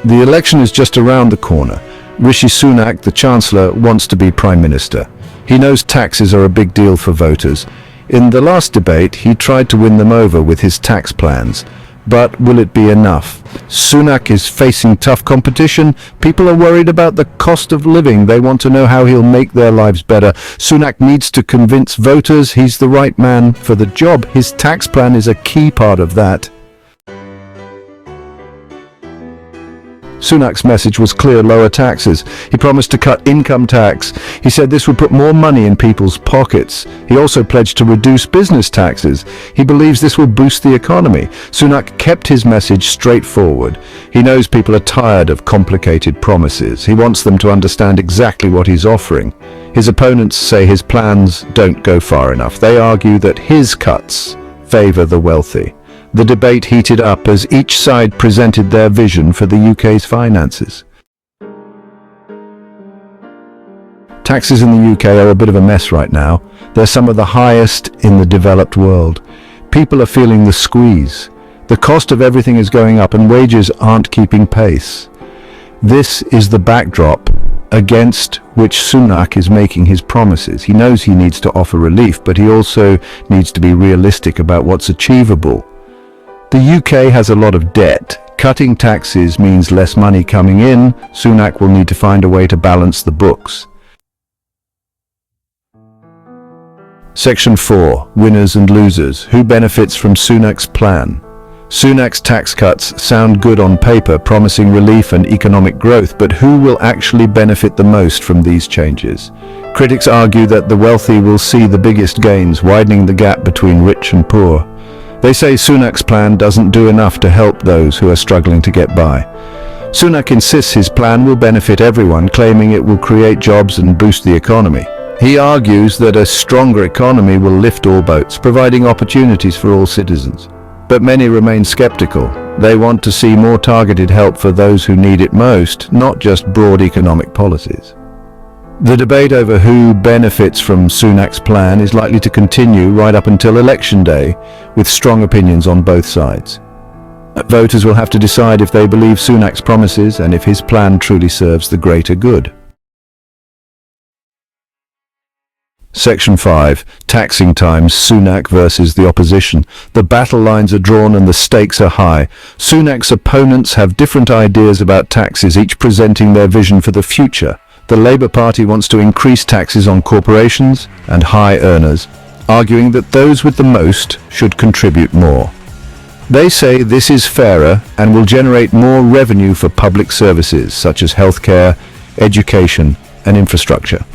The election is just around the corner. Rishi Sunak, the Chancellor, wants to be Prime Minister. He knows taxes are a big deal for voters. In the last debate, he tried to win them over with his tax plans. But will it be enough? Sunak is facing tough competition. People are worried about the cost of living. They want to know how he'll make their lives better. Sunak needs to convince voters he's the right man for the job. His tax plan is a key part of that. Sunak's message was clear: lower taxes. He promised to cut income tax. He said this would put more money in people's pockets. He also pledged to reduce business taxes. He believes this will boost the economy. Sunak kept his message straightforward. He knows people are tired of complicated promises. He wants them to understand exactly what he's offering. His opponents say his plans don't go far enough. They argue that his cuts favor the wealthy. The debate heated up as each side presented their vision for the UK's finances. Taxes in the UK are a bit of a mess right now. They're some of the highest in the developed world. People are feeling the squeeze. The cost of everything is going up and wages aren't keeping pace. This is the backdrop against which Sunak is making his promises. He knows he needs to offer relief, but he also needs to be realistic about what's achievable. The UK has a lot of debt. Cutting taxes means less money coming in. Sunak will need to find a way to balance the books. Section 4. Winners and losers. Who benefits from Sunak's plan? Sunak's tax cuts sound good on paper, promising relief and economic growth, but who will actually benefit the most from these changes? Critics argue that the wealthy will see the biggest gains, widening the gap between rich and poor. They say Sunak's plan doesn't do enough to help those who are struggling to get by. Sunak insists his plan will benefit everyone, claiming it will create jobs and boost the economy. He argues that a stronger economy will lift all boats, providing opportunities for all citizens. But many remain skeptical. They want to see more targeted help for those who need it most, not just broad economic policies. The debate over who benefits from Sunak's plan is likely to continue right up until Election Day, with strong opinions on both sides. Voters will have to decide if they believe Sunak's promises and if his plan truly serves the greater good. Section 5. Taxing times. Sunak versus the opposition. The battle lines are drawn and the stakes are high. Sunak's opponents have different ideas about taxes, each presenting their vision for the future. The Labour Party wants to increase taxes on corporations and high earners, arguing that those with the most should contribute more. They say this is fairer and will generate more revenue for public services such as healthcare, education and infrastructure.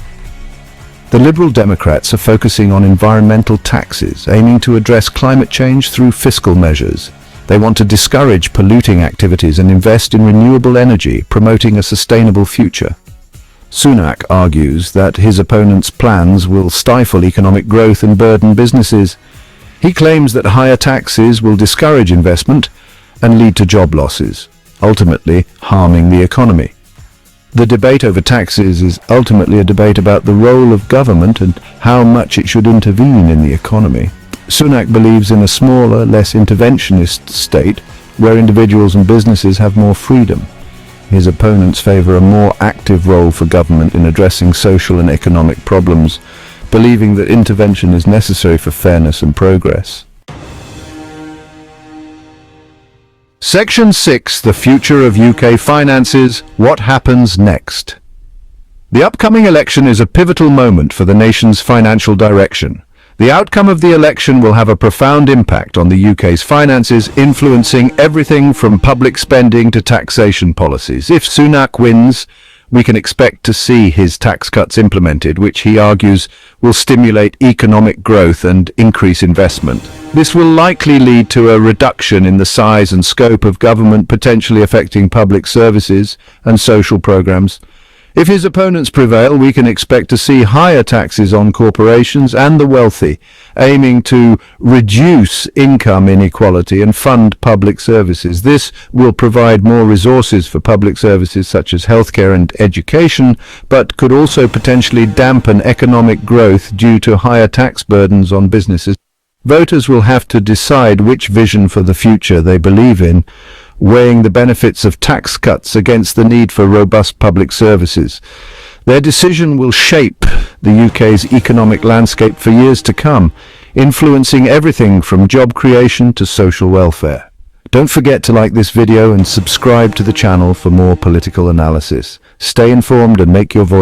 The Liberal Democrats are focusing on environmental taxes, aiming to address climate change through fiscal measures. They want to discourage polluting activities and invest in renewable energy, promoting a sustainable future. Sunak argues that his opponents' plans will stifle economic growth and burden businesses. He claims that higher taxes will discourage investment and lead to job losses, ultimately harming the economy. The debate over taxes is ultimately a debate about the role of government and how much it should intervene in the economy. Sunak believes in a smaller, less interventionist state where individuals and businesses have more freedom. His opponents favor a more active role for government in addressing social and economic problems, believing that intervention is necessary for fairness and progress. Section 6. The future of UK finances. What happens next? The upcoming election is a pivotal moment for the nation's financial direction. The outcome of the election will have a profound impact on the UK's finances, influencing everything from public spending to taxation policies. If Sunak wins, we can expect to see his tax cuts implemented, which he argues will stimulate economic growth and increase investment. This will likely lead to a reduction in the size and scope of government, potentially affecting public services and social programs. If his opponents prevail, we can expect to see higher taxes on corporations and the wealthy, aiming to reduce income inequality and fund public services. This will provide more resources for public services such as healthcare and education, but could also potentially dampen economic growth due to higher tax burdens on businesses. Voters will have to decide which vision for the future they believe in. weighing the benefits of tax cuts against the need for robust public services. Their decision will shape the UK's economic landscape for years to come, influencing everything from job creation to social welfare. Don't forget to like this video and subscribe to the channel for more political analysis. Stay informed and make your voice